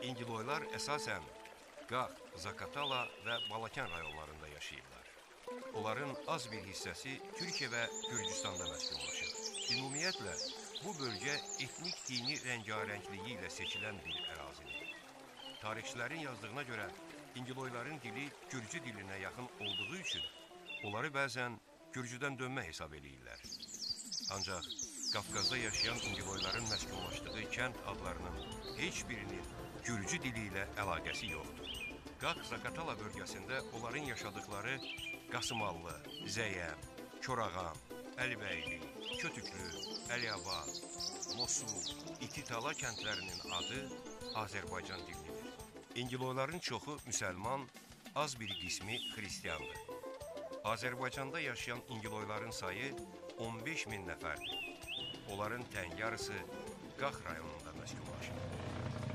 İngiloylar əsasən Qax, Zaqatala və Balakən rayonlarında yaşayırlar. Onların az bir hissəsi Türkiyə və Gürcüstanda məskunlaşır. Ümumiyyətlə, bu bölgə etnik dini rəngarəngliyi ilə seçilən bir ərazidir. Tarixçilərin yazdığına görə İngiloyların dili Gürcü dilinə yaxın olduğu üçün onları bəzən Gürcüdən dönmə hesab edirlər. Ancaq Qafqazda yaşayan İngiloyların məskunlaşdığı kənd adlarının heç birinin Gürcü dili ilə əlaqəsi yoxdur. Qax, Zaqatala bölgəsində onların yaşadıkları Qasımallı, Zəyəm, Korağan, Əlibəyli, Kötüklü, Əliyabad, Mosul, İtitala kəndlərinin adı Azərbaycan dilidir. İngiloyların çoxu müsəlman, az bir qismi xristiyandır. Azərbaycanda yaşayan İngiloyların sayı 15 min nəfərdir. Onların tən yarısı Qax rayonunda məskunlaşır.